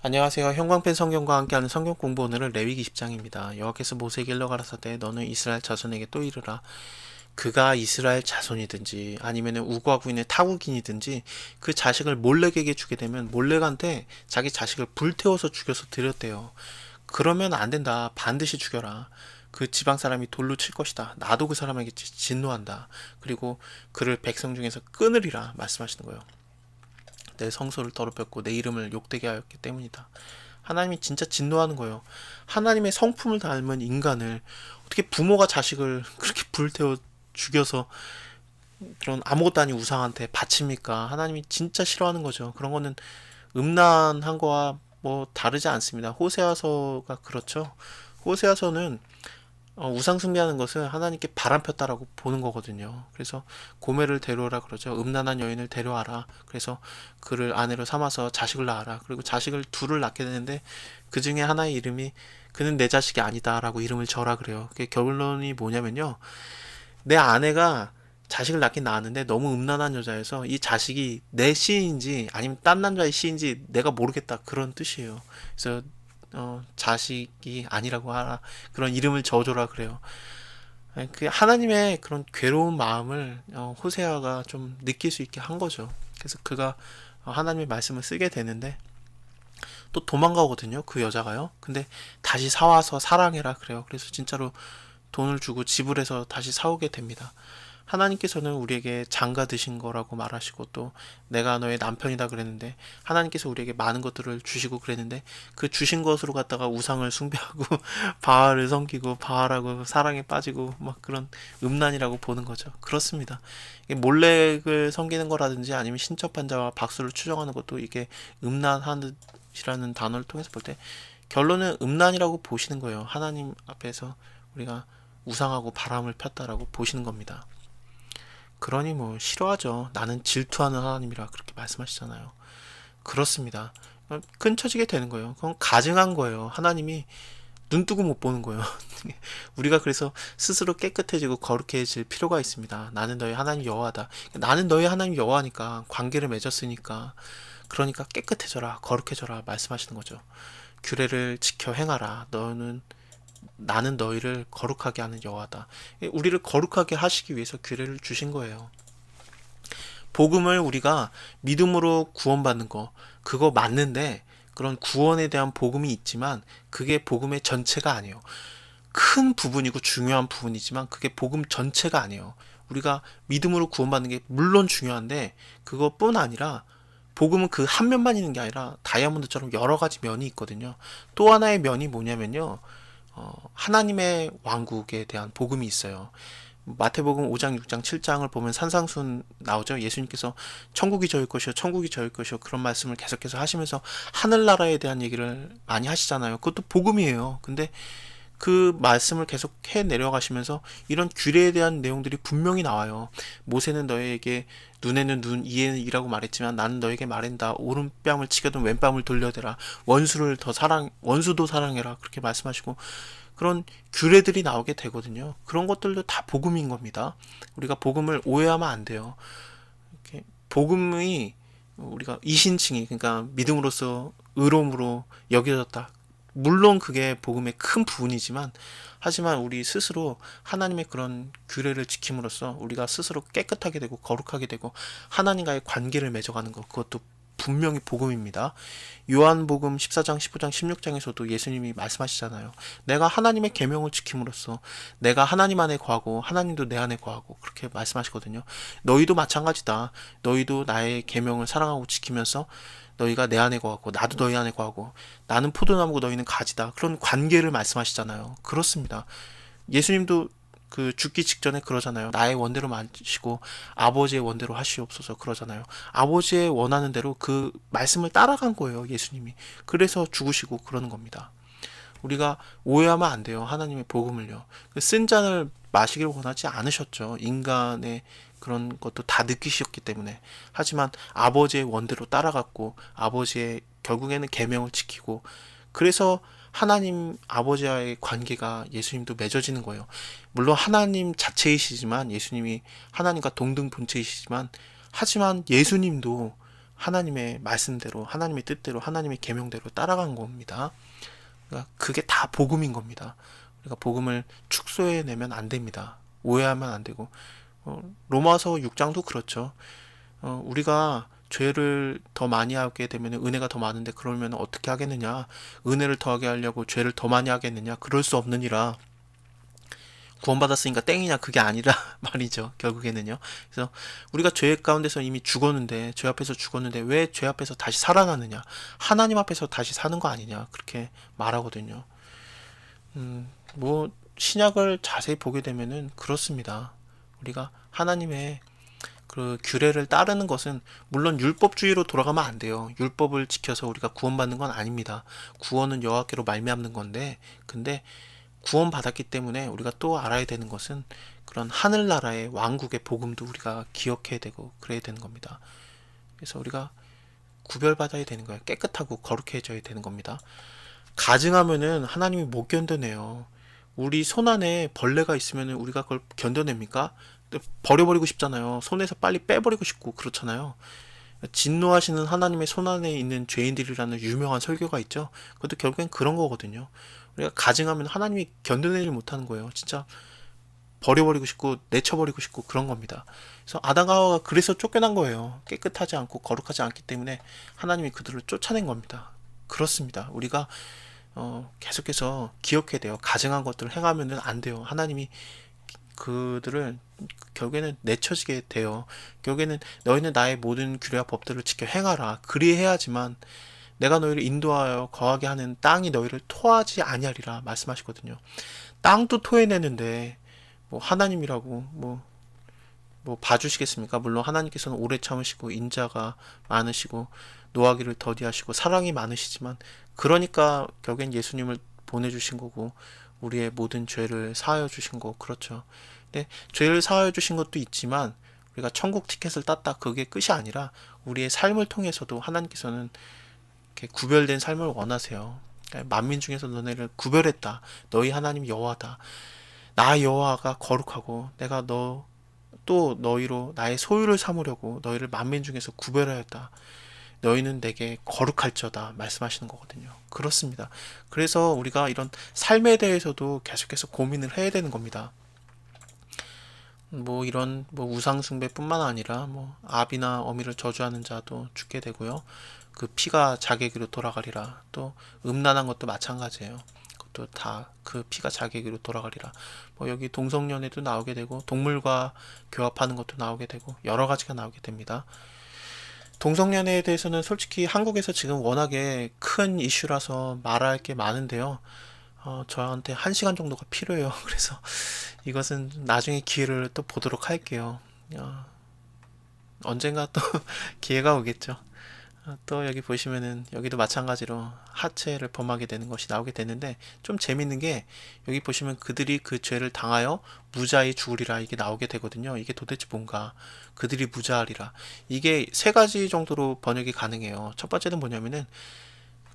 안녕하세요. 형광펜 성경과 함께하는 성경 공부 오늘은 레위기 10장입니다. 여호와께서 모세에게 일러 가라사대 너는 이스라엘 자손에게 또 이르라. 그가 이스라엘 자손이든지 아니면 우고하고 있는 타국인이든지 그 자식을 몰렉에게 주게 되면 몰렉한테 자기 자식을 불태워서 죽여서 드렸대요. 그러면 안 된다. 반드시 죽여라. 그 지방 사람이 돌로 칠 것이다. 나도 그 사람에게 진노한다. 그리고 그를 백성 중에서 끊으리라 말씀하시는 거예요. 내 성소를 더럽혔고 내 이름을 욕되게 하였기 때문이다. 하나님이 진짜 진노하는 거예요. 하나님의 성품을 닮은 인간을 어떻게 부모가 자식을 그렇게 불태워 죽여서 그런 아무것도 아닌 우상한테 바칩니까? 하나님이 진짜 싫어하는 거죠. 그런 거는 음란한 거와 뭐 다르지 않습니다. 호세아서가 그렇죠. 호세아서는 우상 숭배하는 것은 하나님께 바람 폈다라고 보는 거거든요. 그래서 고멜을 데려오라 그러죠. 음란한 여인을 데려와라. 그래서 그를 아내로 삼아서 자식을 낳아라. 그리고 자식을 둘을 낳게 되는데 그 중에 하나의 이름이 그는 내 자식이 아니다라고 이름을 저라 그래요. 그 결론이 뭐냐면요. 내 아내가 자식을 낳긴 낳았는데 너무 음란한 여자여서 이 자식이 내 씨인지 아니면 딴 남자의 씨인지 내가 모르겠다 그런 뜻이에요. 그래서 자식이 아니라고 하라 그런 이름을 지어줘라 그래요. 그 하나님의 그런 괴로운 마음을 호세아가 좀 느낄 수 있게 한 거죠. 그래서 그가 하나님의 말씀을 쓰게 되는데 또 도망가거든요. 그 여자가요. 근데 다시 사와서 사랑해라 그래요. 그래서 진짜로 돈을 주고 지불해서 다시 사오게 됩니다. 하나님께서는 우리에게 장가 드신 거라고 말하시고 또 내가 너의 남편이다 그랬는데 하나님께서 우리에게 많은 것들을 주시고 그랬는데 그 주신 것으로 갖다가 우상을 숭배하고 바알을 섬기고 바알하고 사랑에 빠지고 막 그런 음란이라고 보는 거죠. 그렇습니다. 이게 몰렉을 섬기는 거라든지 아니면 신첩한 자와 박수를 추정하는 것도 이게 음란이라는 단어를 통해서 볼 때 결론은 음란이라고 보시는 거예요. 하나님 앞에서 우리가 우상하고 바람을 폈다라고 보시는 겁니다. 그러니 뭐 싫어하죠. 나는 질투하는 하나님이라 그렇게 말씀하시잖아요. 그렇습니다. 끊쳐지게 되는 거예요. 그건 가증한 거예요. 하나님이 눈 뜨고 못 보는 거예요. 우리가 그래서 스스로 깨끗해지고 거룩해질 필요가 있습니다. 나는 너희 하나님 여호와다. 나는 너희 하나님 여호와니까 관계를 맺었으니까 그러니까 깨끗해져라, 거룩해져라 말씀하시는 거죠. 규례를 지켜 행하라. 나는 너희를 거룩하게 하는 여호와다. 우리를 거룩하게 하시기 위해서 규례를 주신 거예요. 복음을 우리가 믿음으로 구원받는 거 그거 맞는데 그런 구원에 대한 복음이 있지만 그게 복음의 전체가 아니에요. 큰 부분이고 중요한 부분이지만 그게 복음 전체가 아니에요. 우리가 믿음으로 구원받는 게 물론 중요한데 그것뿐 아니라 복음은 그 한 면만 있는 게 아니라 다이아몬드처럼 여러 가지 면이 있거든요. 또 하나의 면이 뭐냐면요. 하나님의 왕국에 대한 복음이 있어요. 마태복음 5장, 6장, 7장을 보면 산상순 나오죠. 예수님께서 천국이 저일 것이요, 천국이 저일 것이요 그런 말씀을 계속해서 하시면서 하늘나라에 대한 얘기를 많이 하시잖아요. 그것도 복음이에요. 근데 그 말씀을 계속 해 내려가시면서 이런 규례에 대한 내용들이 분명히 나와요. 모세는 너에게 눈에는 눈, 이에는 이라고 말했지만 나는 너에게 말한다. 오른뺨을 치거든 왼뺨을 돌려대라. 원수도 사랑해라. 그렇게 말씀하시고 그런 규례들이 나오게 되거든요. 그런 것들도 다 복음인 겁니다. 우리가 복음을 오해하면 안 돼요. 이렇게 복음이 우리가 이신칭이 그러니까 믿음으로써 의로움으로 여겨졌다. 물론 그게 복음의 큰 부분이지만 하지만 우리 스스로 하나님의 그런 규례를 지킴으로써 우리가 스스로 깨끗하게 되고 거룩하게 되고 하나님과의 관계를 맺어가는 것 그것도 분명히 복음입니다. 요한복음 14장, 15장, 16장에서도 예수님이 말씀하시잖아요. 내가 하나님의 계명을 지킴으로써 내가 하나님 안에 거하고 하나님도 내 안에 거하고 그렇게 말씀하시거든요. 너희도 마찬가지다. 너희도 나의 계명을 사랑하고 지키면서 너희가 내 안에 거하고 나도 너희 안에 거하고 나는 포도나무고 너희는 가지다. 그런 관계를 말씀하시잖아요. 그렇습니다. 예수님도 그 죽기 직전에 그러잖아요. 나의 원대로 마시고 아버지의 원대로 하시옵소서 그러잖아요. 아버지의 원하는 대로 그 말씀을 따라간 거예요. 예수님이. 그래서 죽으시고 그러는 겁니다. 우리가 오해하면 안 돼요. 하나님의 복음을요. 쓴 잔을 마시기를 원하지 않으셨죠. 인간의 그런 것도 다 느끼셨기 때문에. 하지만 아버지의 원대로 따라갔고 아버지의 결국에는 계명을 지키고 그래서 하나님 아버지와의 관계가 예수님도 맺어지는 거예요. 물론 하나님 자체이시지만 예수님이 하나님과 동등 본체이시지만 하지만 예수님도 하나님의 말씀대로, 하나님의 뜻대로, 하나님의 계명대로 따라간 겁니다. 그러니까 그게 다 복음인 겁니다. 우리가 복음을 축소해내면 안 됩니다. 오해하면 안 되고, 로마서 6장도 그렇죠. 우리가 죄를 더 많이 하게 되면 은혜가 더 많은데 그러면 어떻게 하겠느냐? 은혜를 더하게 하려고 죄를 더 많이 하겠느냐? 그럴 수 없느니라. 구원받았으니까 땡이냐? 그게 아니라 말이죠. 결국에는요. 그래서 우리가 죄 가운데서 이미 죽었는데, 죄 앞에서 죽었는데 왜 죄 앞에서 다시 살아나느냐? 하나님 앞에서 다시 사는 거 아니냐? 그렇게 말하거든요. 뭐 신약을 자세히 보게 되면은 그렇습니다. 우리가 하나님의 그 규례를 따르는 것은 물론 율법주의로 돌아가면 안 돼요. 율법을 지켜서 우리가 구원받는 건 아닙니다. 구원은 여호와께로 말미암는 건데, 근데 구원받았기 때문에 우리가 또 알아야 되는 것은 그런 하늘나라의 왕국의 복음도 우리가 기억해야 되고 그래야 되는 겁니다. 그래서 우리가 구별받아야 되는 거예요. 깨끗하고 거룩해져야 되는 겁니다. 가증하면은 하나님이 못 견뎌내요. 우리 손 안에 벌레가 있으면 우리가 그걸 견뎌냅니까? 버려버리고 싶잖아요. 손에서 빨리 빼버리고 싶고 그렇잖아요. 진노하시는 하나님의 손 안에 있는 죄인들이라는 유명한 설교가 있죠. 그것도 결국엔 그런 거거든요. 우리가 가증하면 하나님이 견뎌내지 못하는 거예요. 진짜 버려버리고 싶고 내쳐버리고 싶고 그런 겁니다. 그래서 아담과 하와가 그래서 쫓겨난 거예요. 깨끗하지 않고 거룩하지 않기 때문에 하나님이 그들을 쫓아낸 겁니다. 그렇습니다. 우리가 계속해서 기억해야 돼요. 가증한 것들을 행하면 안 돼요. 하나님이 그들을 결국에는 내쳐지게 돼요. 결국에는 너희는 나의 모든 규례와 법들을 지켜 행하라. 그리해야지만 내가 너희를 인도하여 거하게 하는 땅이 너희를 토하지 아니하리라 말씀하시거든요. 땅도 토해내는데 뭐 하나님이라고 뭐 봐주시겠습니까? 물론 하나님께서는 오래 참으시고 인자가 많으시고 노하기를 더디하시고 사랑이 많으시지만, 그러니까 결국엔 예수님을 보내주신 거고 우리의 모든 죄를 사하여 주신 거 그렇죠. 근데 죄를 사하여 주신 것도 있지만 우리가 천국 티켓을 땄다 그게 끝이 아니라 우리의 삶을 통해서도 하나님께서는 이렇게 구별된 삶을 원하세요. 그러니까 만민 중에서 너네를 구별했다. 너희 하나님 여호와다. 나 여호와가 거룩하고 내가 또 너희로 나의 소유를 삼으려고 너희를 만민 중에서 구별하였다. 너희는 내게 거룩할저다 말씀하시는 거거든요. 그렇습니다. 그래서 우리가 이런 삶에 대해서도 계속해서 고민을 해야 되는 겁니다. 뭐 이런 뭐 우상 숭배뿐만 아니라 뭐 아비나 어미를 저주하는 자도 죽게 되고요. 그 피가 자기에게로 돌아가리라. 또 음란한 것도 마찬가지예요. 그것도 다 그 피가 자기에게로 돌아가리라. 뭐 여기 동성연애도 나오게 되고 동물과 교합하는 것도 나오게 되고 여러 가지가 나오게 됩니다. 동성연애에 대해서는 솔직히 한국에서 지금 워낙에 큰 이슈라서 말할 게 많은데요. 저한테 1시간 정도가 필요해요. 그래서 이것은 나중에 기회를 또 보도록 할게요. 언젠가 또 기회가 오겠죠. 또 여기 보시면은 여기도 마찬가지로 하체를 범하게 되는 것이 나오게 되는데, 좀 재밌는 게 여기 보시면 그들이 그 죄를 당하여 무자히 죽으리라 이게 나오게 되거든요. 이게 도대체 뭔가, 그들이 무자하리라, 이게 세 가지 정도로 번역이 가능해요. 첫 번째는 뭐냐면은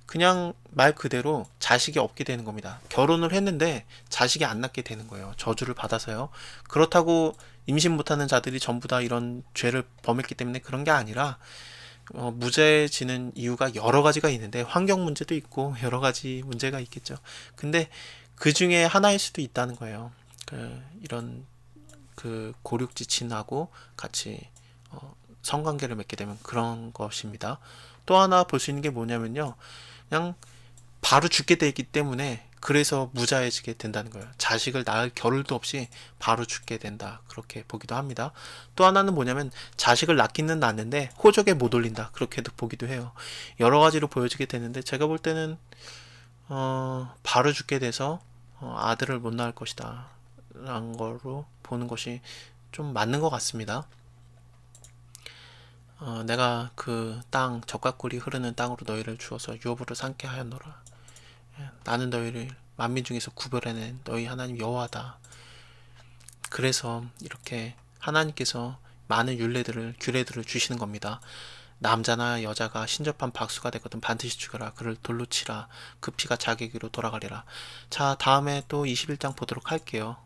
그냥 말 그대로 자식이 없게 되는 겁니다. 결혼을 했는데 자식이 안 낳게 되는 거예요. 저주를 받아서요. 그렇다고 임신 못하는 자들이 전부 다 이런 죄를 범했기 때문에 그런 게 아니라 무죄지는 이유가 여러 가지가 있는데, 환경 문제도 있고 여러 가지 문제가 있겠죠. 근데 그 중에 하나일 수도 있다는 거예요. 이런 그 고륙지친하고 같이 성관계를 맺게 되면 그런 것입니다. 또 하나 볼 수 있는 게 뭐냐면요, 그냥 바로 죽게 되기 때문에 그래서 무자해지게 된다는 거예요. 자식을 낳을 겨를도 없이 바로 죽게 된다, 그렇게 보기도 합니다. 또 하나는 뭐냐면 자식을 낳기는 낳는데 호적에 못 올린다, 그렇게도 보기도 해요. 여러 가지로 보여지게 되는데 제가 볼 때는 바로 죽게 돼서 아들을 못 낳을 것이다 라는 거로 보는 것이 좀 맞는 것 같습니다. 내가 그 땅, 젖과 꿀이 흐르는 땅으로 너희를 주어서 유업으로 삼게 하였노라. 나는 너희를 만민 중에서 구별해낸 너희 하나님 여호와다. 그래서 이렇게 하나님께서 많은 규례들을 주시는 겁니다. 남자나 여자가 신접한 박수가 되거든 반드시 죽여라. 그를 돌로 치라. 그 피가 자기에게로 돌아가리라. 자, 다음에 또 21장 보도록 할게요.